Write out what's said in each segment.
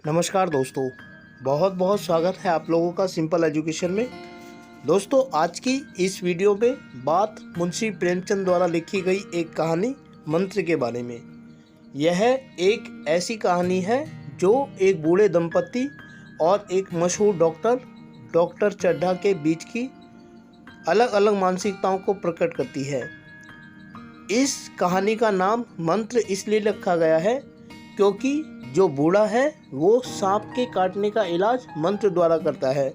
नमस्कार दोस्तों, बहुत बहुत स्वागत है आप लोगों का सिंपल एजुकेशन में। दोस्तों, आज की इस वीडियो में बात मुंशी प्रेमचंद द्वारा लिखी गई एक कहानी मंत्र के बारे में। यह एक ऐसी कहानी है जो एक बूढ़े दंपति और एक मशहूर डॉक्टर चड्ढा के बीच की अलग अलग मानसिकताओं को प्रकट करती है। इस कहानी का नाम मंत्र इसलिए रखा गया है क्योंकि जो बूढ़ा है वो सांप के काटने का इलाज मंत्र द्वारा करता है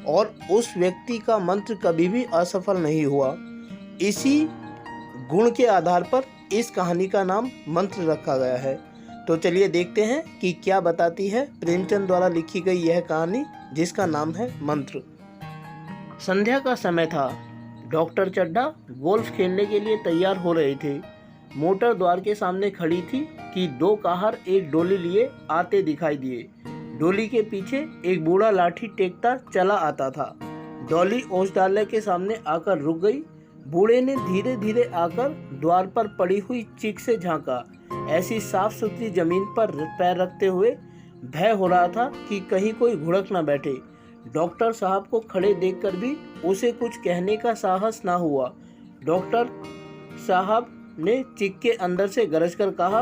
और उस व्यक्ति का मंत्र कभी भी असफल नहीं हुआ। इसी गुण के आधार पर इस कहानी का नाम मंत्र रखा गया है। तो चलिए देखते हैं कि क्या बताती है प्रेमचंद द्वारा लिखी गई यह कहानी जिसका नाम है मंत्र। संध्या का समय था। डॉक्टर चड्ढा गोल्फ खेलने के लिए तैयार हो रहे थे। मोटर द्वार के सामने खड़ी थी कि दो काहर एक डोली लिए आते दिखाई दिए। डोली के पीछे एक बूढ़ा लाठी टेकता चला आता था। डोली औषधालय के सामने आकर रुक गई। बूढ़े ने धीरे धीरे आकर द्वार पर पड़ी हुई चिक से झांका। ऐसी साफ सुथरी जमीन पर पैर रखते हुए भय हो रहा था कि कहीं कोई घुड़क न बैठे। डॉक्टर साहब को खड़े देखकर भी उसे कुछ कहने का साहस ना हुआ। डॉक्टर साहब ने चिक के अंदर से गरजकर कहा,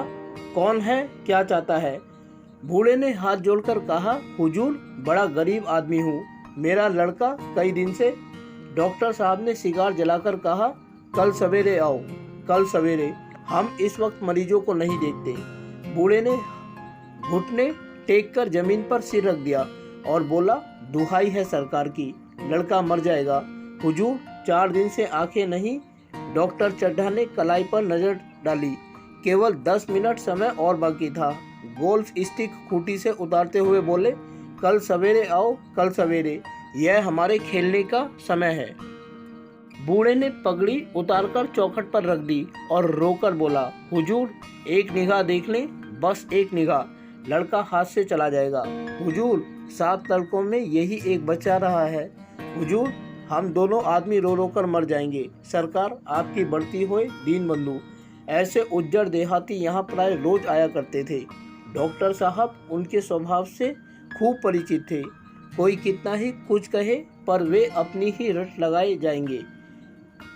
कौन है, क्या चाहता है? बूढ़े ने हाथ जोड़कर कहा, हुजूर, बड़ा गरीब आदमी हूँ, मेरा लड़का कई दिन से। डॉक्टर साहब ने सिगार जलाकर कहा, कल सवेरे आओ, कल सवेरे, हम इस वक्त मरीजों को नहीं देखते। बूढ़े ने घुटने टेक कर जमीन पर सिर रख दिया और बोला, दुहाई है सरकार की, लड़का मर जाएगा। हुजूर, 4 दिन से आंखें नहीं। डॉक्टर चड्ढा ने कलाई पर नजर डाली। केवल 10 मिनट समय और बाकी था। गोल्फ स्टिक खूंटी से उतारते हुए बोले, कल सवेरे आओ, कल सवेरे, यह हमारे खेलने का समय है। बूढ़े ने पगड़ी उतारकर चौखट पर रख दी और रोकर बोला, हुजूर, एक निगाह देख लें, बस एक निगाह, लड़का हाथ से चला जाएगा। हुजूर, 7 लड़कों में यही एक बचा रहा है। हुजूर, हम दोनों आदमी रो रो कर मर जाएंगे। सरकार आपकी बढ़ती हुई दीन बंधु। ऐसे उज्जड़ देहाती यहाँ प्राय रोज आया करते थे। डॉक्टर साहब उनके स्वभाव से खूब परिचित थे। कोई कितना ही कुछ कहे पर वे अपनी ही रट लगाए जाएंगे,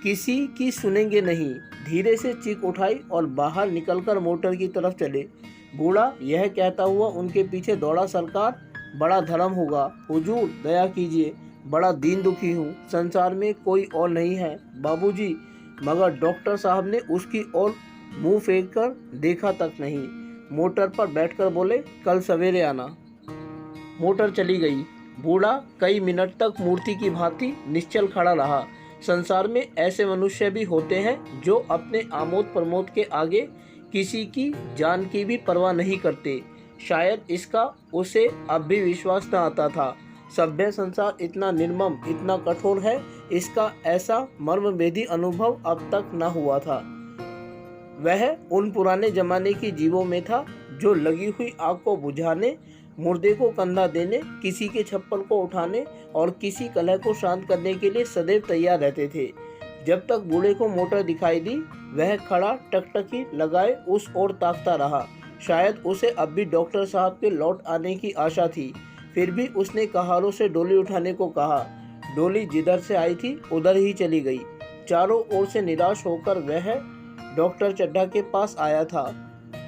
किसी की सुनेंगे नहीं। धीरे से चीख उठाई और बाहर निकलकर मोटर की तरफ चले। बूढ़ा यह कहता हुआ उनके पीछे दौड़ा, सरकार, बड़ा धर्म होगा, हुजूर दया कीजिए, बड़ा दीन दुखी हूँ, संसार में कोई और नहीं है बाबूजी। मगर डॉक्टर साहब ने उसकी ओर मुंह फेर कर देखा तक नहीं। मोटर पर बैठकर बोले, कल सवेरे आना। मोटर चली गई। बूढ़ा कई मिनट तक मूर्ति की भांति निश्चल खड़ा रहा। संसार में ऐसे मनुष्य भी होते हैं जो अपने आमोद प्रमोद के आगे किसी की जान की भी परवाह नहीं करते। शायद इसका उसे अब भी विश्वास न आता था। सभ्य संसार इतना निर्मम, इतना कठोर है, इसका ऐसा मर्मभेदी अनुभव अब तक न हुआ था। वह उन पुराने जमाने की जीवों में था जो लगी हुई आग को बुझाने, मुर्दे को कंधा देने, किसी के छप्पर को उठाने और किसी कलह को शांत करने के लिए सदैव तैयार रहते थे। जब तक बूढ़े को मोटर दिखाई दी, वह खड़ा टकटकी लगाए उस ओर ताकता रहा। शायद उसे अब भी डॉक्टर साहब के लौट आने की आशा थी। फिर भी उसने कहारों से डोली उठाने को कहा। डोली जिधर से आई थी उधर ही चली गई। चारों ओर से निराश होकर वह डॉक्टर चड्ढा के पास आया था।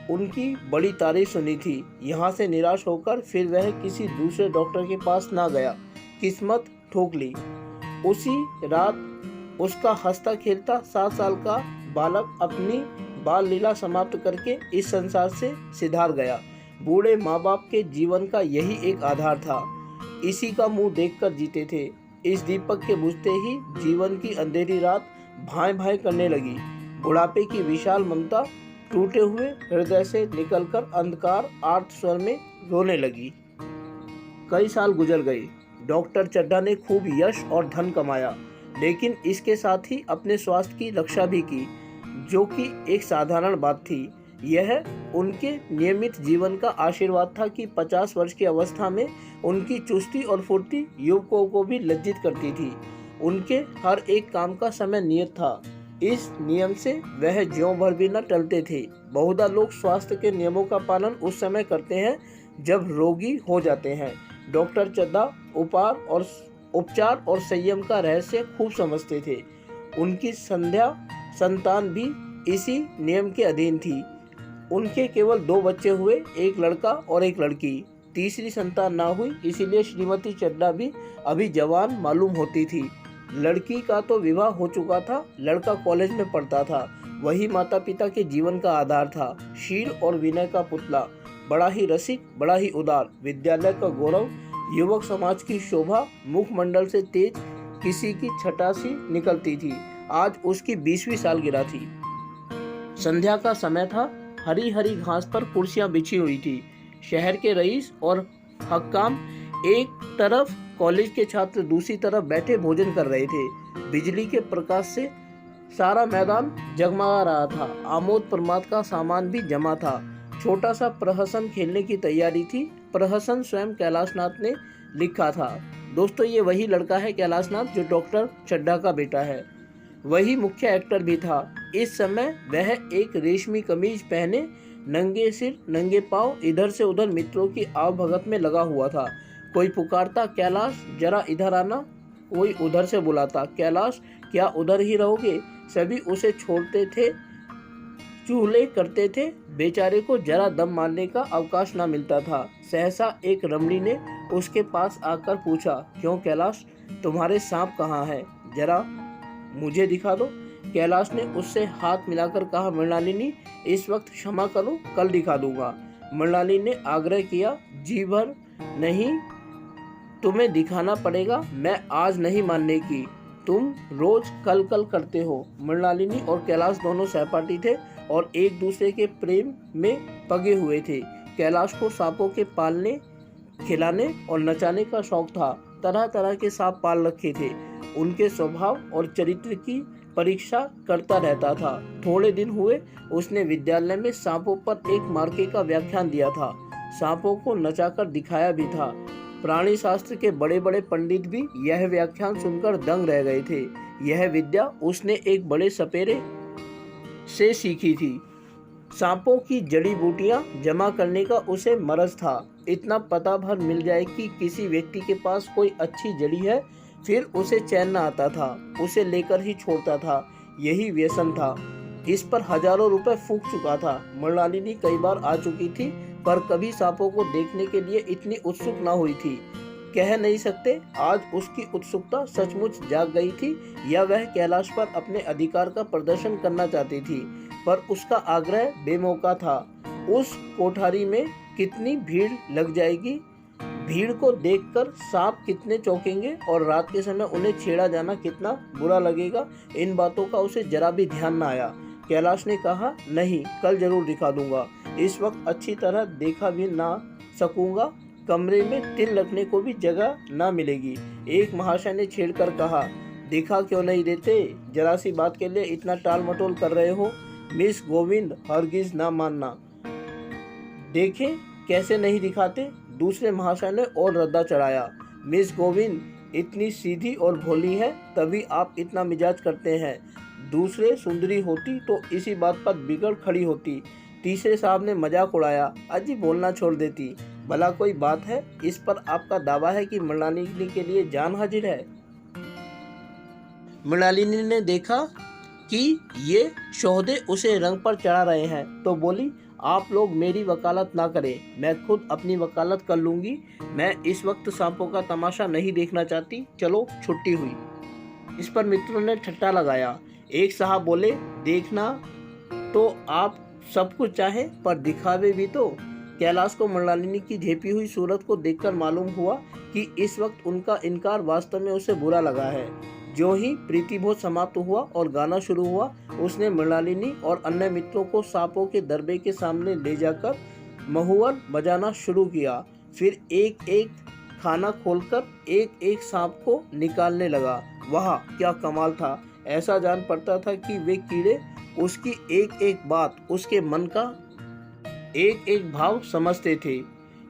उनकी बड़ी तारीफ सुनी थी। यहाँ से निराश होकर फिर वह किसी दूसरे डॉक्टर के पास ना गया। किस्मत ठोक ली। उसी रात उसका हंसता खेलता 7 साल का बालक अपनी बाल लीला समाप्त करके इस संसार से सिधार गया। बूढ़े माँ बाप के जीवन का यही एक आधार था। इसी का मुंह देखकर जीते थे। इस दीपक के बुझते ही जीवन की अंधेरी रात भाए भाए करने लगी। बुढ़ापे की विशाल ममता टूटे हुए हृदय से निकलकर अंधकार आर्त स्वर में रोने लगी। कई साल गुजर गए। डॉक्टर चड्ढा ने खूब यश और धन कमाया, लेकिन इसके साथ ही अपने स्वास्थ्य की रक्षा भी की, जो कि एक साधारण बात थी। यह उनके नियमित जीवन का आशीर्वाद था कि 50 वर्ष की अवस्था में उनकी चुस्ती और फुर्ती युवकों को भी लज्जित करती थी। उनके हर एक काम का समय नियत था। इस नियम से वह ज्यों भर भी न टलते थे। बहुधा लोग स्वास्थ्य के नियमों का पालन उस समय करते हैं जब रोगी हो जाते हैं। डॉक्टर चड्ढा उपचार और संयम का रहस्य खूब समझते थे। उनकी संतान भी इसी नियम के अधीन थी। उनके केवल 2 बच्चे हुए, एक लड़का और एक लड़की। तीसरी संतान ना हुई, इसीलिए श्रीमती चड्ढा भी अभी जवान मालूम होती थी। लड़की का तो विवाह हो चुका था, लड़का कॉलेज में पढ़ता था। वही माता पिता के जीवन का आधार था। शील और विनय का पुतला, बड़ा ही रसिक, बड़ा ही उदार, विद्यालय का गौरव, युवक समाज की शोभा, मुखमंडल से तेज किसी की छटा सी निकलती थी। आज उसकी 20वीं सालगिरह थी। संध्या का समय था। हरी हरी घास पर कुर्सियां बिछी हुई थी। शहर के रईस और हक्काम एक तरफ, कॉलेज के छात्र दूसरी तरफ बैठे भोजन कर रहे थे। बिजली के प्रकाश से सारा मैदान जगमगा रहा था। आमोद प्रमोद का सामान भी जमा था। छोटा सा प्रहसन खेलने की तैयारी थी। प्रहसन स्वयं कैलाशनाथ ने लिखा था। दोस्तों, ये वही लड़का है कैलाशनाथ जो डॉक्टर चड्ढा का बेटा है। वही मुख्य एक्टर भी था। इस समय वह एक रेशमी कमीज पहने, नंगे सिर नंगे पांव इधर से उधर मित्रों की आवभगत में लगा हुआ था। कोई पुकारता, कैलाश जरा इधर आना। कोई उधर से बुलाता, कैलाश क्या उधर ही रहोगे। सभी उसे छोड़ते थे, चूहले करते थे। बेचारे को जरा दम मारने का अवकाश ना मिलता था। सहसा एक रमणी ने उसके पास आकर पूछा, क्यों कैलाश, तुम्हारे सांप कहाँ हैं? जरा मुझे दिखा दो। कैलाश ने उससे हाथ मिलाकर कहा, मृणालिनी, इस वक्त क्षमा करो, कल दिखा दूंगा। मृणालिनी ने आग्रह किया, जी भर नहीं, तुम्हें दिखाना पड़ेगा। मैं आज नहीं मानने की, तुम रोज कल कल करते हो। मृणालिनी और कैलाश दोनों सहपाठी थे और एक दूसरे के प्रेम में पगे हुए थे। कैलाश को सांपों के पालने, खिलाने और नचाने का शौक था। तरह तरह के सांप पाल रखे थे। उनके स्वभाव और चरित्र की परीक्षा करता रहता था। थोड़े दिन हुए उसने विद्यालय में सांपों पर एक मार्के का व्याख्यान दिया था। सांपों को नचाकर दिखाया भी था। प्राणी शास्त्र के बड़े बड़े पंडित भी यह व्याख्यान सुनकर दंग रह गए थे। यह विद्या उसने एक बड़े सपेरे से सीखी थी। सांपों की जड़ी बूटियां जमा करने का उसे मरज था। इतना पता भर मिल जाए कि किसी व्यक्ति के पास कोई अच्छी जड़ी है, फिर उसे चैन न आता था, उसे लेकर ही छोड़ता था। यही व्यसन था। इस पर हजारों रुपए फूंक चुका था। मृणालिनी कई बार आ चुकी थी, पर कभी सांपों को देखने के लिए इतनी उत्सुक न हुई थी। कह नहीं सकते आज उसकी उत्सुकता सचमुच जाग गई थी या वह कैलाश पर अपने अधिकार का प्रदर्शन करना चाहती थी, पर उसका आग्रह बेमौका था। उस कोठारी में कितनी भीड़ लग जाएगी, भीड़ को देखकर सांप कितने चौंकेंगे और रात के समय उन्हें छेड़ा जाना कितना बुरा लगेगा, इन बातों का उसे जरा भी ध्यान न आया। कैलाश ने कहा, नहीं, कल जरूर दिखा दूंगा। इस वक्त अच्छी तरह देखा भी ना सकूंगा, कमरे में तिल रखने को भी जगह ना मिलेगी। एक महाशय ने छेड़कर कहा, दिखा क्यों नहीं देते? जरा सी बात के लिए इतना टाल मटोल कर रहे हो। मिस गोविंद, हरगिज ना मानना। देखें कैसे नहीं दिखाते। दूसरे महाशय ने और रद्दा चढ़ाया, मिस गोविंद इतनी सीधी और भोली है, तभी आप इतना मिजाज करते हैं। दूसरे सुंदरी होती तो इसी बात पर बिगड़ खड़ी होती। तीसरे साहब ने मजाक उड़ाया, अजी बोलना छोड़ देती। भला कोई बात है? इस पर आपका दावा है कि मृणालिनी के लिए जान हाजिर है। मृणालिनी ने देखा कि ये शोहदे उसे रंग पर चढ़ा रहे हैं, तो बोली, आप लोग मेरी वकालत ना करें, मैं खुद अपनी वकालत कर लूँगी। मैं इस वक्त सांपों का तमाशा नहीं देखना चाहती, चलो छुट्टी हुई। इस पर मित्रों ने ठट्टा लगाया। एक साहब बोले, देखना तो आप सब कुछ चाहे, पर दिखावे भी तो। कैलाश को मृणालिनी की झेपी हुई सूरत को देखकर मालूम हुआ कि इस वक्त उनका इनकार वास्तव में उसे बुरा लगा है। जो ही प्रीतिभोज समाप्त हुआ और गाना शुरू हुआ, उसने मृणालिनी और अन्य मित्रों को सांपों के दरबे के सामने ले जाकर महुअर बजाना शुरू किया। फिर एक एक खाना खोलकर एक एक सांप को निकालने लगा। वाह, क्या कमाल था! ऐसा जान पड़ता था कि वे कीड़े उसकी एक एक बात, उसके मन का एक एक भाव समझते थे।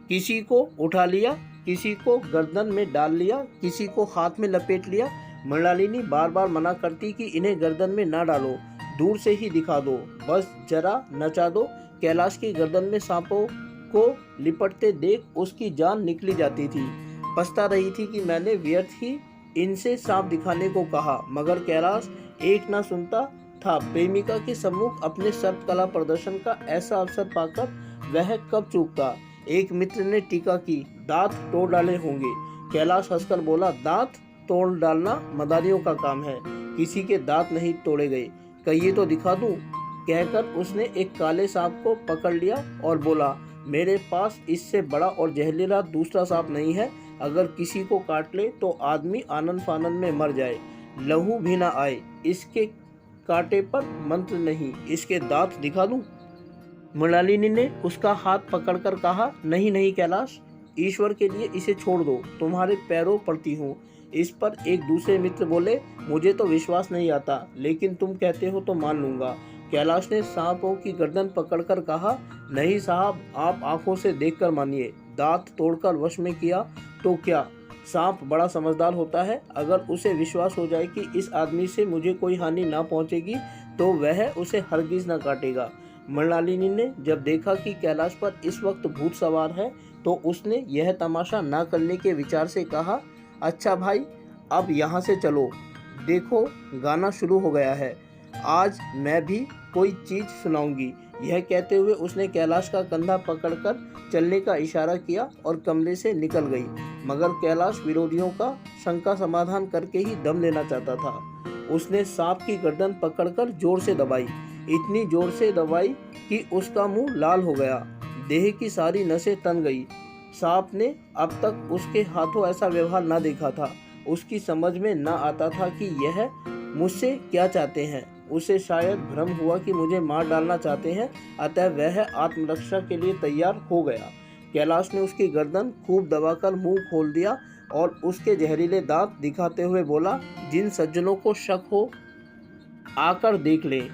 किसी को उठा लिया, किसी को गर्दन में डाल लिया, किसी को हाथ में लपेट लिया। मृणालिनी बार बार मना करती कि इन्हें गर्दन में ना डालो, दूर से ही दिखा दो, बस जरा नचा दो। कैलाश की गर्दन में सांपों को लिपटते देख उसकी जान निकली जाती थी। पछता रही थी कि मैंने व्यर्थ ही इनसे सांप दिखाने को कहा, मगर कैलाश एक ना सुनता था। प्रेमिका के सम्मुख अपने सर्पकला प्रदर्शन का ऐसा अवसर पाकर वह कब चूकता। एक मित्र ने टीका की, दांत तोड़ डाले होंगे। कैलाश हंसकर बोला, दांत तोड़ डालना मदारियों का काम है, किसी के दांत नहीं तोड़े गए। कहिए तो दिखा दूं। कहकर उसने एक काले सांप को पकड़ लिया और बोला, मेरे पास इससे बड़ा और जहरीला दूसरा सांप नहीं है। अगर किसी को काट ले तो आदमी आनंद फानंद में मर जाए, लहू भी ना आए। इसके कांटे पर मंत्र नहीं, इसके दांत दिखा दूं। मृणालिनी ने उसका हाथ पकड़कर कहा, नहीं नहीं कैलाश, ईश्वर के लिए इसे छोड़ दो, तुम्हारे पैरों पड़ती हूँ। इस पर एक दूसरे मित्र बोले, मुझे तो विश्वास नहीं आता, लेकिन तुम कहते हो तो मान लूंगा। कैलाश ने सांपों की गर्दन पकड़कर कहा, नहीं साहब, आप आंखों से देखकर मानिए। दांत तोड़कर वश में किया तो क्या? सांप बड़ा समझदार होता है। अगर उसे विश्वास हो जाए कि इस आदमी से मुझे कोई हानि ना पहुंचेगी तो वह उसे हरगिज न काटेगा। मृणालिनी ने जब देखा कि कैलाश पर इस वक्त भूत सवार है तो उसने यह तमाशा ना करने के विचार से कहा, अच्छा भाई, अब यहाँ से चलो, देखो गाना शुरू हो गया है, आज मैं भी कोई चीज़ सुनाऊंगी। यह कहते हुए उसने कैलाश का कंधा पकड़कर चलने का इशारा किया और कमरे से निकल गई। मगर कैलाश विरोधियों का शंका समाधान करके ही दम लेना चाहता था। उसने सांप की गर्दन पकड़कर जोर से दबाई, इतनी जोर से दबाई कि उसका मुंह लाल हो गया, देह की सारी नसें तन गई। सांप ने अब तक उसके हाथों ऐसा व्यवहार न देखा था। उसकी समझ में न आता था कि यह मुझसे क्या चाहते हैं। उसे शायद भ्रम हुआ कि मुझे मार डालना चाहते हैं, अतः वह आत्मरक्षा के लिए तैयार हो गया। कैलाश ने उसकी गर्दन खूब दबाकर मुंह खोल दिया और उसके जहरीले दांत दिखाते हुए बोला, जिन सज्जनों को शक हो आकर देख लें।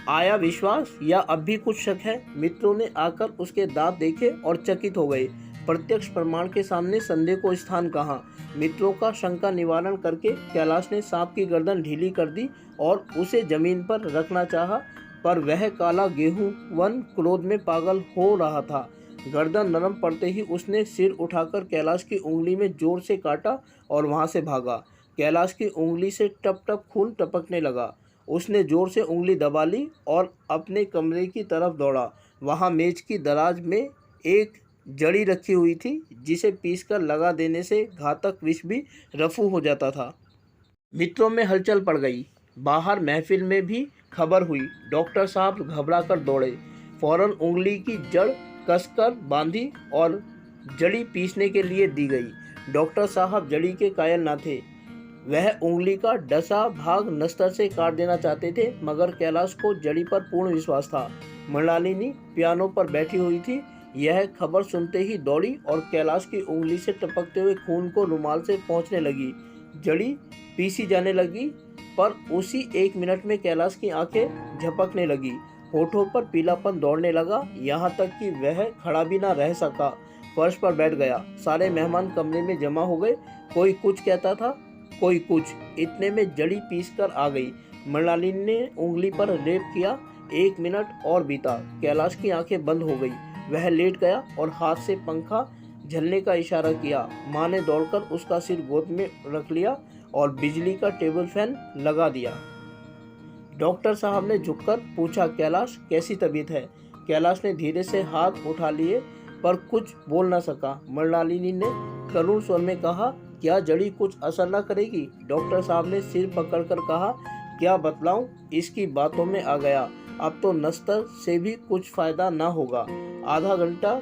आया विश्वास या अब भी कुछ शक है? मित्रों ने आकर उसके दांत देखे और चकित हो गए। प्रत्यक्ष प्रमाण के सामने संदेह को स्थान कहाँ। मित्रों का शंका निवारण करके कैलाश ने सांप की गर्दन ढीली कर दी और उसे जमीन पर रखना चाहा, पर वह काला गेहूं वन क्रोध में पागल हो रहा था। गर्दन नरम पड़ते ही उसने सिर उठाकर कैलाश की उंगली में जोर से काटा और वहां से भागा। कैलाश की उंगली से टप टप खून टपकने लगा। उसने जोर से उंगली दबा ली और अपने कमरे की तरफ दौड़ा। वहां मेज की दराज में एक जड़ी रखी हुई थी, जिसे पीसकर लगा देने से घातक विष भी रफू हो जाता था। मित्रों में हलचल पड़ गई। बाहर महफिल में भी खबर हुई। डॉक्टर साहब घबरा कर दौड़े। फौरन उंगली की जड़ कसकर बांधी और जड़ी पीसने के लिए दी गई। डॉक्टर साहब जड़ी के कायल न थे। वह उंगली का डसा भाग नस्तर से काट देना चाहते थे, मगर कैलाश को जड़ी पर पूर्ण विश्वास था। मृणालिनी पियानो पर बैठी हुई थी। यह खबर सुनते ही दौड़ी और कैलाश की उंगली से टपकते हुए खून को रुमाल से पोंछने लगी। जड़ी पीसी जाने लगी, पर उसी 1 मिनट में कैलाश की आंखें झपकने लगी, होठों पर पीलापन दौड़ने लगा, यहाँ तक कि वह खड़ा भी ना रह सका, फर्श पर बैठ गया। सारे मेहमान कमरे में जमा हो गए। कोई कुछ कहता था, कोई कुछ। इतने में जड़ी पीसकर आ गई। मृणालिनी ने उंगली पर लेप किया। 1 मिनट और बीता। कैलाश की आंखें बंद हो गई। वह लेट गया और हाथ से पंखा झलने का इशारा किया। माँ ने दौड़कर उसका सिर गोद में रख लिया और बिजली का टेबल फैन लगा दिया। डॉक्टर साहब ने झुककर पूछा, कैलाश कैसी तबीयत है? कैलाश ने धीरे से हाथ उठा लिए, पर कुछ बोल न सका। मृणालिनी ने करुण स्वर में कहा, क्या जड़ी कुछ असर न करेगी? डॉक्टर साहब ने सिर पकड़कर कहा, क्या बतलाऊं, इसकी बातों में आ गया। अब तो नस्तर से भी कुछ फायदा ना होगा। आधा घंटा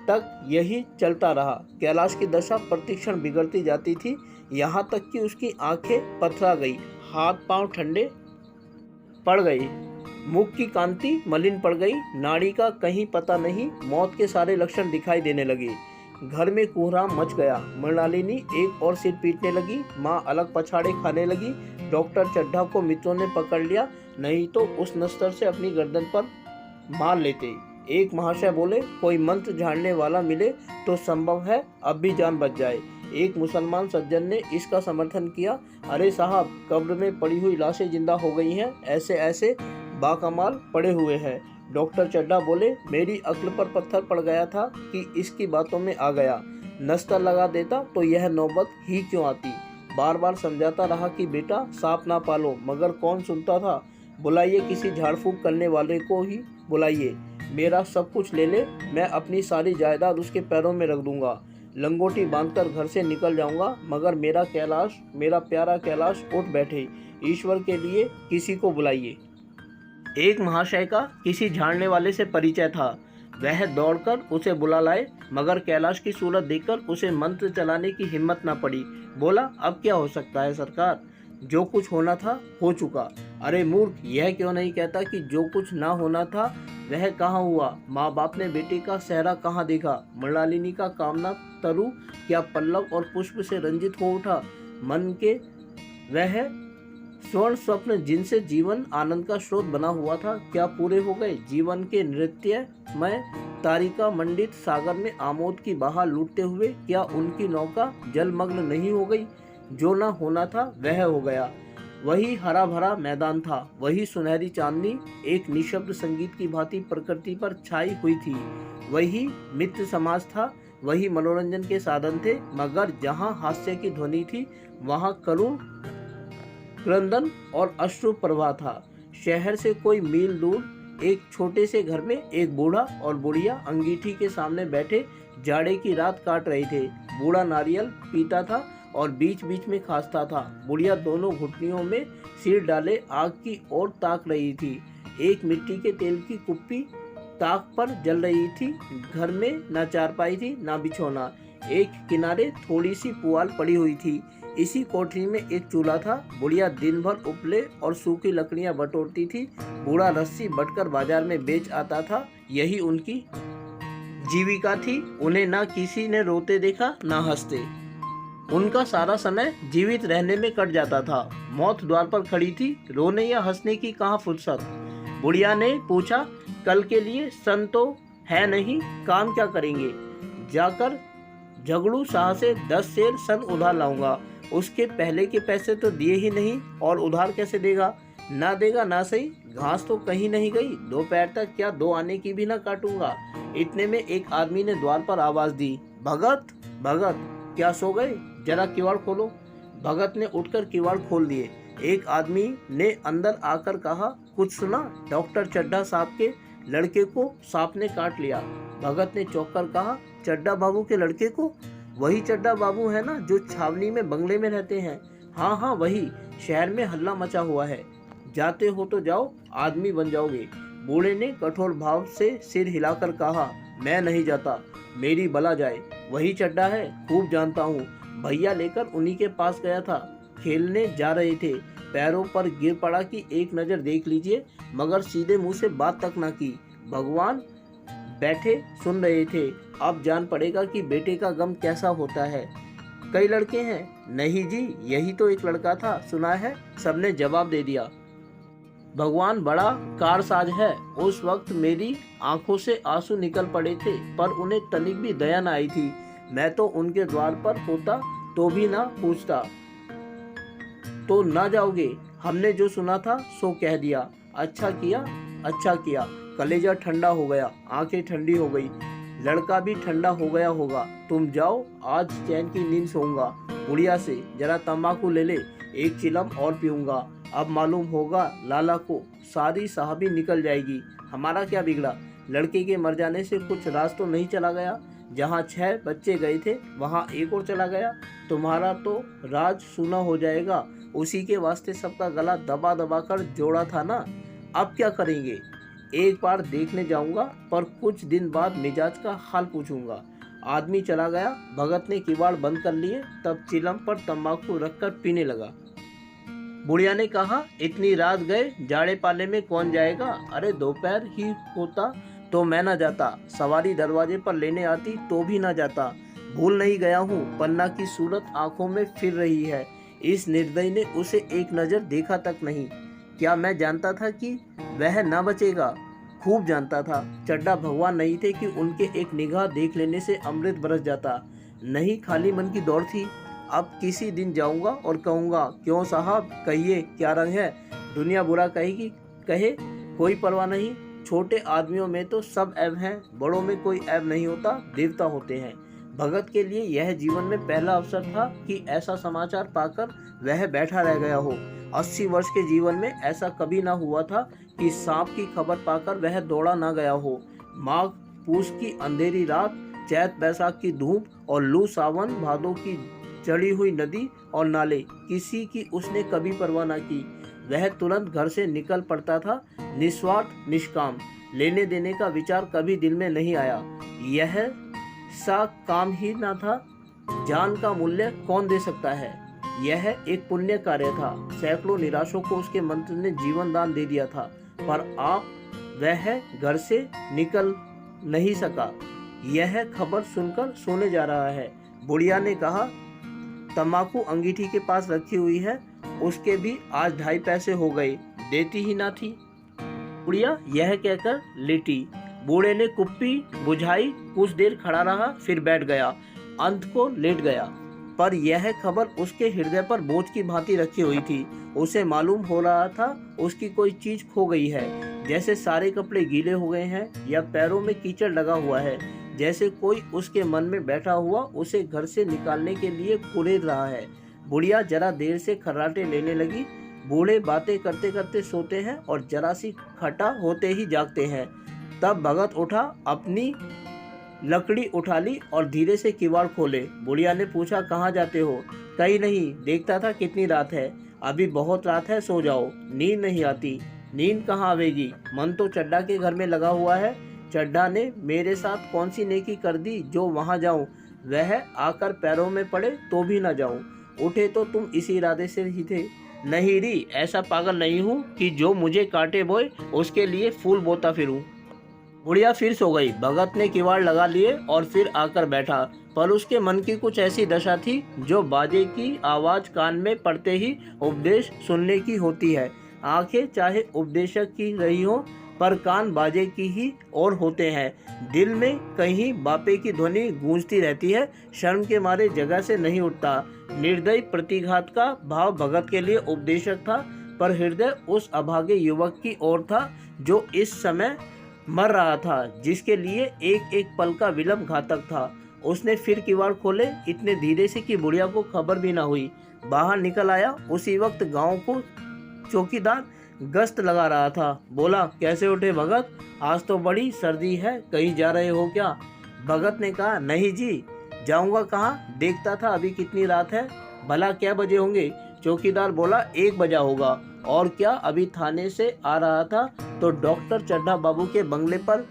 तक यही चलता रहा। कैलाश की दशा प्रतिक्षण बिगड़ती जाती थी, यहाँ तक कि उसकी आंखें पथरा गई, हाथ पांव ठंडे पड़ गए, मुख की कांति मलिन पड़ गई, नाड़ी का कहीं पता नहीं, मौत के सारे लक्षण दिखाई देने लगे। घर में कोहराम मच गया। मृणालिनी एक और सिर पीटने लगी। माँ अलग पछाड़े खाने लगी। डॉक्टर चड्ढा को मित्रों ने पकड़ लिया, नहीं तो उस नस्तर से अपनी गर्दन पर मार लेते। एक महाशय बोले, कोई मंत्र झाड़ने वाला मिले तो संभव है अब भी जान बच जाए। एक मुसलमान सज्जन ने इसका समर्थन किया, अरे साहब, कब्र में पड़ी हुई लाशें जिंदा हो गई हैं, ऐसे ऐसे बाकमाल पड़े हुए हैं। डॉक्टर चड्ढा बोले, मेरी अक्ल पर पत्थर पड़ गया था कि इसकी बातों में आ गया। नस्तर लगा देता तो यह नौबत ही क्यों आती। बार बार समझाता रहा कि बेटा सांप ना पालो, मगर कौन सुनता था। बुलाइए किसी झाड़ फूक करने वाले को ही बुलाइए, मेरा सब कुछ ले ले, मैं अपनी सारी जायदाद उसके पैरों में रख दूंगा। लंगोटी बांधकर घर से निकल जाऊंगा, मगर मेरा कैलाश, मेरा प्यारा कैलाश उठ बैठे। ईश्वर के लिए किसी को बुलाइए। एक महाशय का किसी झाड़ने वाले से परिचय था। वह दौड़कर उसे बुला लाए, मगर कैलाश की सूरत देखकर उसे मंत्र चलाने की हिम्मत न पड़ी। बोला, अब क्या हो सकता है सरकार, जो कुछ होना था हो चुका। अरे मूर्ख, यह क्यों नहीं कहता कि जो कुछ ना होना था वह कहाँ हुआ। माँ बाप ने बेटे का सेहरा कहाँ देखा। मृणालिनी का कामना तरु क्या पल्लव और पुष्प से रंजित हो उठा। मन के वह स्वर्ण स्वप्न जिनसे जीवन आनंद का स्रोत बना हुआ था, क्या पूरे हो गए। जीवन के नृत्यमय तारिका मंडित सागर में आमोद की बहार लूटते हुए क्या उनकी नौका जलमग्न नहीं हो गई। जो न होना था वह हो गया। वही हरा भरा मैदान था, वही सुनहरी चांदनी एक निशब्द संगीत की भांति प्रकृति पर छाई हुई थी। वही मित्र समाज था, वही मनोरंजन के साधन थे, मगर जहाँ हास्य की ध्वनि थी वहाँ करुण क्रंदन और अश्रु प्रवाह था। शहर से कोई मील दूर एक छोटे से घर में एक बूढ़ा और बुढ़िया अंगीठी के सामने बैठे जाड़े की रात काट रहे थे। बूढ़ा नारियल पीता था और बीच बीच में खांसता था। बुढ़िया दोनों घुटनियों में सिर डाले आग की ओर ताक रही थी। एक मिट्टी के तेल की कुप्पी ताक पर जल रही थी। घर में न चारपाई थी न बिछौना। एक किनारे थोड़ी सी पुआल पड़ी हुई थी। इसी कोठरी में एक चूल्हा था। बुढ़िया दिन भर उपले और सूखी लकड़ियां बटोरती थी। बूढ़ा रस्सी बटकर बाजार में बेच आता था। यही उनकी जीविका थी। उन्हें ना किसी ने रोते देखा ना हंसते। उनका सारा समय जीवित रहने में कट जाता था। मौत द्वार पर खड़ी थी, रोने या हंसने की कहाँ फुर्सत। बुढ़िया ने पूछा, कल के लिए सन तो है नहीं, काम क्या करेंगे। जाकर झगड़ू शाह से 10 सेर सन उधार लाऊंगा। उसके पहले के पैसे तो दिए ही नहीं और उधार कैसे देगा। ना देगा ना सही, घास तो कहीं नहीं गई। दोपहर तक क्या 2 आने की भी ना काटूंगा। इतने में एक आदमी ने द्वार पर आवाज दी, भगत भगत, क्या सो गए, जरा किवाड़ खोलो। भगत ने उठकर किवाड़ खोल दिए। एक आदमी ने अंदर आकर कहा, कुछ सुना, डॉक्टर चड्ढा साहब के लड़के को सांप ने काट लिया। भगत ने चौंक कर कहा, चड्ढा बाबू के लड़के को? वही चड्ढा बाबू है ना जो छावनी में बंगले में रहते हैं। हाँ हाँ वही, शहर में हल्ला मचा हुआ है। जाते हो तो जाओ, आदमी बन जाओगे। बूढ़े ने कठोर भाव से सिर हिलाकर कहा, मैं नहीं जाता, मेरी बला जाए। वही चड्ढा है, खूब जानता हूँ। भैया लेकर उन्हीं के पास गया था। खेलने जा रहे थे, पैरों पर गिर पड़ा कि एक नज़र देख लीजिए, मगर सीधे मुंह से बात तक ना की। भगवान बैठे सुन रहे थे। अब जान पड़ेगा कि बेटे का गम कैसा होता है। कई लड़के हैं? नहीं जी, यही तो एक लड़का था, सुना है, सबने जवाब दे दिया। भगवान बड़ा कारसाज है। उस वक्त मेरी आंखों से आंसू निकल पड़े थे, पर उन्हें तनिक भी दया न आई थी। मैं तो उनके द्वार पर होता तो भी ना पूछता। तो ना जाओगे? हमने जो सुना था सो कह दिया। अच्छा किया, अच्छा किया। कलेजा ठंडा हो गया, आंखें ठंडी हो गई, लड़का भी ठंडा हो गया होगा। तुम जाओ, आज चैन की नींद सोऊंगा। बुढ़िया से जरा तंबाकू ले ले, एक चिलम और पीऊंगा। अब मालूम होगा लाला को, सारी साहबी निकल जाएगी। हमारा क्या बिगड़ा? लड़के के मर जाने से कुछ राज तो नहीं चला गया। जहाँ 6 बच्चे गए थे वहाँ एक और चला गया। तुम्हारा तो राज सूना हो जाएगा। उसी के वास्ते सबका गला दबा दबा कर जोड़ा था ना। अब क्या करेंगे? एक बार देखने जाऊंगा, पर कुछ दिन बाद मिजाज का हाल पूछूंगा। आदमी चला गया। भगत ने किवाड़ बंद कर लिए, तब चिलम पर तंबाकू रखकर पीने लगा। बुढ़िया ने कहा, इतनी रात गए, जाड़े पाले में कौन जाएगा। अरे दोपहर ही होता तो मैं न जाता। सवारी दरवाजे पर लेने आती तो भी न जाता। भूल नहीं गया हूँ, पन्ना की सूरत आंखों में फिर रही है। इस निर्दयी ने उसे एक नज़र देखा तक नहीं। क्या मैं जानता था कि वह न बचेगा? खूब जानता था। चड्ढा भगवान नहीं थे कि उनके एक निगाह देख लेने से अमृत बरस जाता। नहीं, खाली मन की दौड़ थी। अब किसी दिन जाऊंगा और कहूंगा, क्यों साहब, कहिए क्या रंग है। दुनिया बुरा कहेगी, कहे, कोई परवाह नहीं। छोटे आदमियों में तो सब ऐब हैं, बड़ों में कोई ऐब नहीं होता, देवता होते हैं। भगत के लिए यह जीवन में पहला अवसर था कि ऐसा समाचार पाकर वह बैठा रह गया हो। 80 वर्ष के जीवन में ऐसा कभी ना हुआ था कि सांप की खबर पाकर वह दौड़ा ना गया हो। माघ पूस की अंधेरी रात, चैत बैसाख की धूप और लू सावन भादों की चढ़ी हुई नदी और नाले, किसी की उसने कभी परवाह न की। वह तुरंत घर से निकल पड़ता था, निस्वार्थ निष्काम। लेने देने का विचार कभी दिल में नहीं आया। यह सा काम ही न था। जान का मूल्य कौन दे सकता है। यह एक पुण्य कार्य था। सैकड़ों निराशों को उसके मंत्र ने जीवन दान दे दिया था, पर वह घर से निकल नहीं सका। यह खबर सुनकर सोने जा रहा है। बुढ़िया ने कहा, तम्बाकू अंगीठी के पास रखी हुई है, उसके भी आज 2.5 पैसे हो गए, देती ही ना थी। बुढ़िया यह कहकर लेटी। बूढ़े ने कुप्पी बुझाई, कुछ देर खड़ा रहा, फिर बैठ गया, अंत को लेट गया। पर यह खबर उसके हृदय पर बोझ की भांति रखी हुई थी। उसे मालूम हो रहा था उसकी कोई चीज खो गई है, जैसे सारे कपड़े गीले हो गए हैं या पैरों में कीचड़ लगा हुआ है, जैसे कोई उसके मन में बैठा हुआ उसे घर से निकालने के लिए कुरेद रहा है। बुढ़िया जरा देर से खर्राटे लेने लगी। बूढ़े बातें करते करते सोते हैं और जरा सी खटा होते ही जागते हैं। तब भगत उठा, अपनी लकड़ी उठा ली और धीरे से किवाड़ खोले। बुढ़िया ने पूछा, कहाँ जाते हो? कहीं नहीं, देखता था कितनी रात है। अभी बहुत रात है, सो जाओ। नींद नहीं आती। नींद कहाँ आवेगी? मन तो चड्ढा के घर में लगा हुआ है। चड्ढा ने मेरे साथ कौन सी नेकी कर दी जो वहाँ जाऊँ? वह आकर पैरों में पड़े तो भी न जाऊँ। उठे तो तुम इसी इरादे से ही थे। नहीं री, ऐसा पागल नहीं हूँ कि जो मुझे काटे बोए उसके लिए फूल बोता फिरूं। बुढ़िया फिर सो गई। भगत ने किवाड़ लगा लिए और फिर आकर बैठा, पर उसके मन की कुछ ऐसी दशा थी जो बाजे की आवाज कान में पड़ते ही उपदेश सुनने की होती है। आंखें चाहे उपदेशक की रही हो, पर कान बाजे की ही और होते हैं। दिल में कहीं बापे की ध्वनि गूंजती रहती है। शर्म के मारे जगह से नहीं उठता। निर्दयी प्रतिघात का भाव भगत के लिए उपदेशक था, पर हृदय उस अभागे युवक की ओर था जो इस समय मर रहा था, जिसके लिए एक एक पल का विलंब घातक था। उसने फिर किवाड़ खोले, इतने धीरे से कि बुढ़िया को खबर भी ना हुई। बाहर निकल आया। उसी वक्त गांव को चौकीदार गश्त लगा रहा था। बोला, कैसे उठे भगत? आज तो बड़ी सर्दी है, कहीं जा रहे हो क्या? भगत ने कहा, नहीं जी, जाऊंगा कहाँ? देखता था अभी कितनी रात है। भला क्या बजे होंगे? चौकीदार बोला, 1 बजा होगा। और क्या? अभी थाने से आ रहा था तो डॉक्टर चड्ढा बाबू के बंगले पर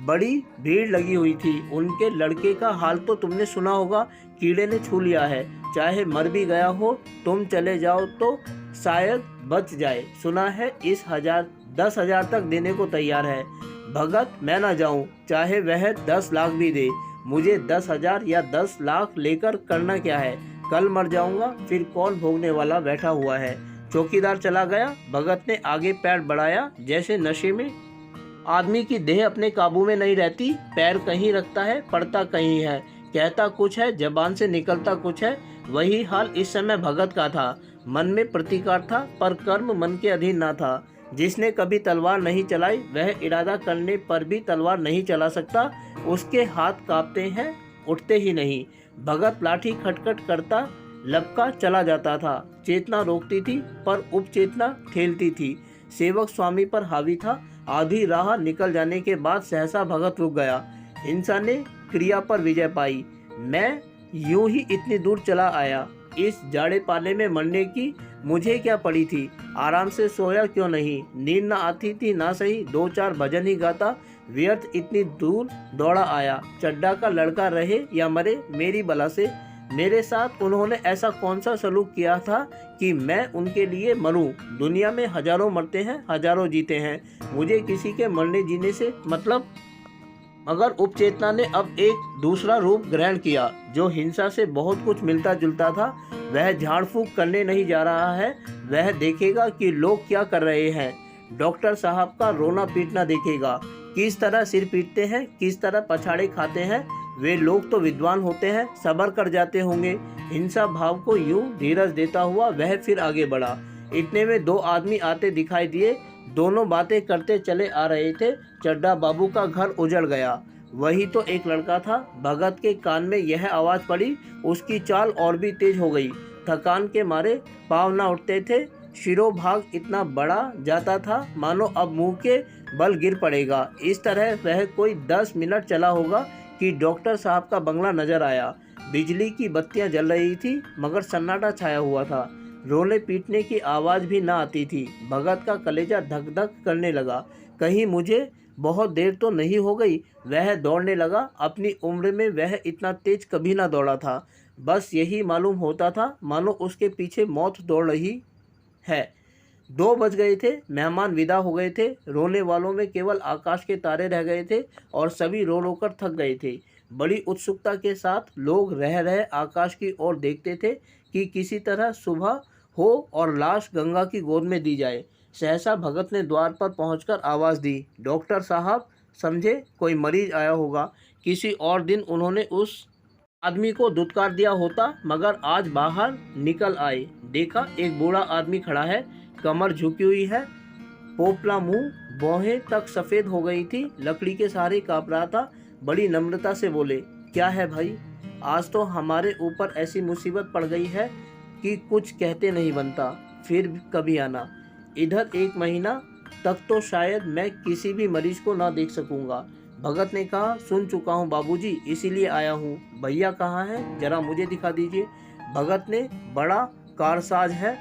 बड़ी भीड़ लगी हुई थी। उनके लड़के का हाल तो तुमने सुना होगा, कीड़े ने छू लिया है। चाहे मर भी गया हो, तुम चले जाओ तो शायद बच जाए। सुना है इस 10,000 तक देने को तैयार है। भगत, मैं ना जाऊं, चाहे वह 10 लाख भी दे। मुझे 10,000 या 10 लाख लेकर करना क्या है? कल मर जाऊंगा, फिर कौन भोगने वाला बैठा हुआ है। चौकीदार चला गया। भगत ने आगे पैर बढ़ाया, जैसे नशे में आदमी की देह अपने काबू में नहीं रहती। पैर कहीं रखता है, पड़ता कहीं है, कहता कुछ है, जबान से निकलता कुछ है। वही हाल इस समय भगत का था। मन में प्रतिकार था, पर कर्म मन के अधीन ना था। जिसने कभी तलवार नहीं चलाई, वह इरादा करने पर भी तलवार नहीं चला सकता। उसके हाथ कांपते हैं, उठते ही नहीं। भगत लाठी खटखट करता लपका चला जाता था। चेतना रोकती थी, पर उपचेतना ठेलती थी। सेवक स्वामी पर हावी था। आधी राह निकल जाने के बाद सहसा भगत रुक गया। हिंसा ने क्रिया पर विजय पाई। मैं यूं ही इतनी दूर चला आया। इस जाड़े पाले में मरने की मुझे क्या पड़ी थी? आराम से सोया क्यों नहीं? नींद न आती थी ना सही, 2-4 भजन ही गाता। व्यर्थ इतनी दूर दौड़ा आया। चड्ढा का लड़का रहे या मरे, मेरी बला से। मेरे साथ उन्होंने ऐसा कौन सा सलूक किया था कि मैं उनके लिए मरूं? दुनिया में हजारों मरते हैं, हजारों जीते हैं। मुझे किसी के मरने जीने से मतलब। मगर उपचेतना ने अब एक दूसरा रूप ग्रहण किया, जो हिंसा से बहुत कुछ मिलता जुलता था। वह झाड़ फूंक करने नहीं जा रहा है। वह देखेगा कि लोग क्या कर रहे हैं। डॉक्टर साहब का रोना पीटना देखेगा, किस तरह सिर पीटते हैं, किस तरह पछाड़े खाते हैं। वे लोग तो विद्वान होते हैं, सब्र कर जाते होंगे। हिंसा भाव को यूं धीरज देता हुआ वह फिर आगे बढ़ा। इतने में 2 आदमी आते दिखाई दिए। दोनों बातें करते चले आ रहे थे। चड्ढा बाबू का घर उजड़ गया। वही तो एक लड़का था। भगत के कान में यह आवाज़ पड़ी। उसकी चाल और भी तेज हो गई। थकान के मारे पाँव न उठते थे। शिरोभाग इतना बड़ा जाता था मानो अब मुंह के बल गिर पड़ेगा। इस तरह वह कोई 10 मिनट चला होगा कि डॉक्टर साहब का बंगला नजर आया। बिजली की बत्तियां जल रही थी मगर सन्नाटा छाया हुआ था। रोने पीटने की आवाज़ भी न आती थी। भगत का कलेजा धक धक करने लगा। कहीं मुझे बहुत देर तो नहीं हो गई। वह दौड़ने लगा। अपनी उम्र में वह इतना तेज कभी ना दौड़ा था। बस यही मालूम होता था मानो उसके पीछे मौत दौड़ रही है। 2 बज गए थे। मेहमान विदा हो गए थे। रोने वालों में केवल आकाश के तारे रह गए थे और सभी रो रो कर थक गए थे। बड़ी उत्सुकता के साथ लोग रह रहे आकाश की ओर देखते थे कि किसी तरह सुबह हो और लाश गंगा की गोद में दी जाए। सहसा भगत ने द्वार पर पहुंचकर आवाज़ दी, डॉक्टर साहब, समझे कोई मरीज आया होगा। किसी और दिन उन्होंने उस आदमी को धुतकार दिया होता मगर आज बाहर निकल आए। देखा एक बूढ़ा आदमी खड़ा है, कमर झुकी हुई है, पोपला मुंह, भौहें तक सफ़ेद हो गई थी, लकड़ी के सहारे काँप रहा था। बड़ी नम्रता से बोले, क्या है भाई, आज तो हमारे ऊपर ऐसी मुसीबत पड़ गई है कि कुछ कहते नहीं बनता। फिर कभी आना इधर। 1 महीना तक तो शायद मैं किसी भी मरीज को ना देख सकूंगा। भगत ने कहा, सुन चुका हूँ बाबूजी, इसीलिए आया हूँ। भैया कहाँ है, जरा मुझे दिखा दीजिए। भगत ने, बड़ा कारसाज है,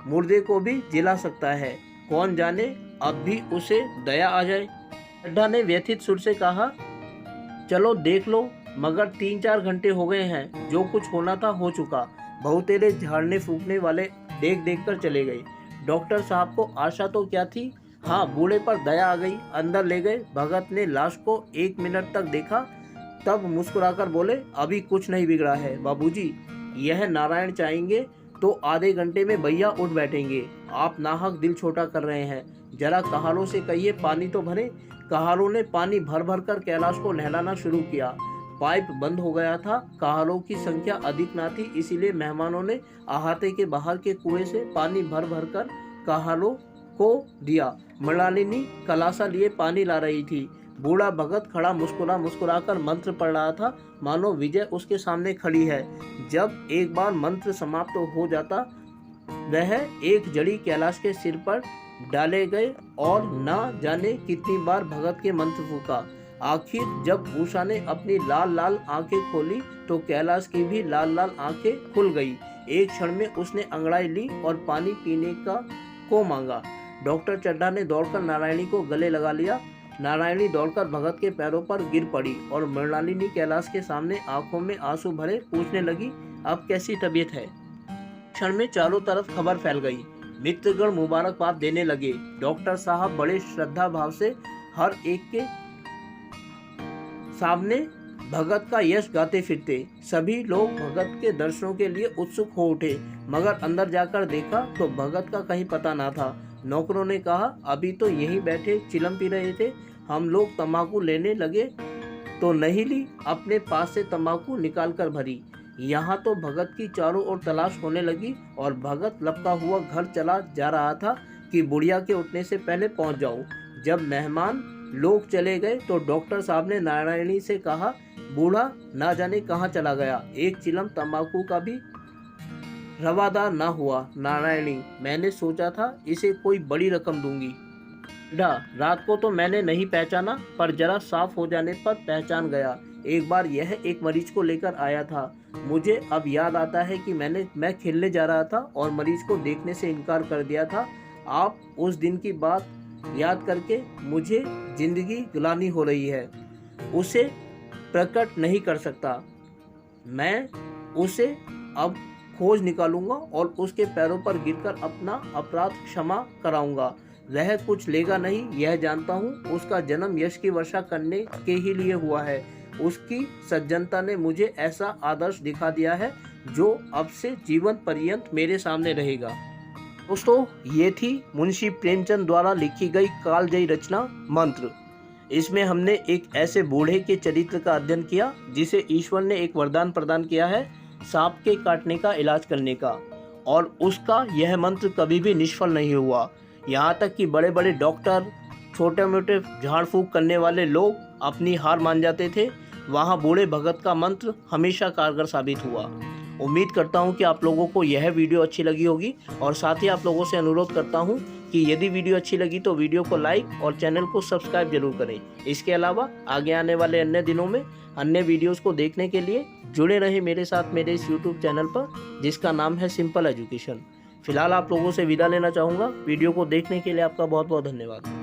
मुर्दे को भी जिला सकता है, कौन जाने अब भी उसे दया आ जाए। चड्ढा ने व्यथित सुर से कहा, चलो देख लो, मगर 3-4 घंटे हो गए हैं, जो कुछ होना था हो चुका। बहुतेरे झाड़ने फूकने वाले देख देख कर चले गए। डॉक्टर साहब को आशा तो क्या थी, हाँ बूढ़े पर दया आ गई। अंदर ले गए। भगत ने लाश को 1 मिनट तक देखा, तब मुस्कुराकर बोले, अभी कुछ नहीं बिगड़ा है बाबूजी। यह नारायण चाहेंगे तो आधे घंटे में भैया उठ बैठेंगे। आप नाहक दिल छोटा कर रहे हैं। जरा कहारों से कहिए पानी तो भरे। कहारों ने पानी भर भर कर कैलाश को नहलाना शुरू किया। पाइप बंद हो गया था। कहारों की संख्या अधिक ना थी, इसीलिए मेहमानों ने अहाते के बाहर के कुएं से पानी भर भर कर कहारों को दिया। मृणालिनी कलासा लिए पानी ला रही थी। बूढ़ा भगत खड़ा मुस्कुरा कर मंत्र पढ़ रहा था, मानो विजय उसके सामने खड़ी है। जब एक बार मंत्र समाप्त हो जाता, वह एक जड़ी कैलाश के सिर पर डाले गए और न जाने कितनी बार भगत के मंत्र फूका। आखिर जब उषा ने अपनी लाल लाल आंखें खोली तो कैलाश की भी लाल लाल आंखें खुल गई। एक क्षण में उसने अंगड़ाई ली और पानी पीने को मांगा। डॉक्टर चड्ढा ने दौड़कर नारायणी को गले लगा लिया। नारायणी दौड़कर भगत के पैरों पर गिर पड़ी और मृणालिनी कैलाश के सामने आंखों में आंसू भरे पूछने लगी, अब कैसी तबीयत है। क्षण में चारों तरफ खबर फैल गई। मित्रगण मुबारकबाद देने लगे। डॉक्टर साहब बड़े श्रद्धा भाव से हर एक के सामने भगत का यश गाते फिरते। सभी लोग भगत के दर्शनों के लिए उत्सुक हो उठे, मगर अंदर जाकर देखा तो भगत का कहीं पता ना था। नौकरों ने कहा, अभी तो यहीं बैठे चिलम पी रहे थे, हम लोग तंबाकू लेने लगे तो नहीं ली, अपने पास से तंबाकू निकाल कर भरी। यहाँ तो भगत की चारों ओर तलाश होने लगी और भगत लपका हुआ घर चला जा रहा था कि बुढ़िया के उठने से पहले पहुँच जाऊँ। जब मेहमान लोग चले गए तो डॉक्टर साहब ने नारायणी से कहा, बूढ़ा ना जाने कहाँ चला गया, एक चिलम तंबाकू का भी रवादार ना हुआ। नारायणी, मैंने सोचा था इसे कोई बड़ी रकम दूंगी। रात को तो मैंने नहीं पहचाना, पर जरा साफ हो जाने पर पहचान गया। एक बार यह एक मरीज को लेकर आया था। मुझे अब याद आता है कि मैं खेलने जा रहा था और मरीज को देखने से इनकार कर दिया था। आप उस दिन की बात याद करके मुझे जिंदगी ग्लानि हो रही है। उसे प्रकट नहीं कर सकता। मैं उसे अब खोज निकालूंगा और उसके पैरों पर गिरकर अपना अपराध क्षमा कराऊंगा। वह कुछ लेगा नहीं, यह जानता हूँ। उसका जन्म यश की वर्षा करने के ही लिए हुआ है। उसकी सज्जनता ने मुझे ऐसा आदर्श दिखा दिया है जो अब से जीवन पर्यंत मेरे सामने रहेगा। दोस्तों, ये थी मुंशी प्रेमचंद द्वारा लिखी गई कालजयी रचना मंत्र। इसमें हमने एक ऐसे बूढ़े के चरित्र का अध्ययन किया जिसे ईश्वर ने एक वरदान प्रदान किया है सांप के काटने का इलाज करने का, और उसका यह मंत्र कभी भी निष्फल नहीं हुआ। यहाँ तक कि बड़े बड़े डॉक्टर, छोटे मोटे झाड़ फूँक करने वाले लोग अपनी हार मान जाते थे, वहाँ बूढ़े भगत का मंत्र हमेशा कारगर साबित हुआ। उम्मीद करता हूँ कि आप लोगों को यह वीडियो अच्छी लगी होगी और साथ ही आप लोगों से अनुरोध करता हूँ कि यदि वीडियो अच्छी लगी तो वीडियो को लाइक और चैनल को सब्सक्राइब जरूर करें। इसके अलावा आगे आने वाले अन्य दिनों में अन्य वीडियोस को देखने के लिए जुड़े रहें मेरे साथ मेरे इस यूट्यूब चैनल पर, जिसका नाम है सिंपल एजुकेशन। फिलहाल आप लोगों से विदा लेना चाहूँगा। वीडियो को देखने के लिए आपका बहुत बहुत धन्यवाद।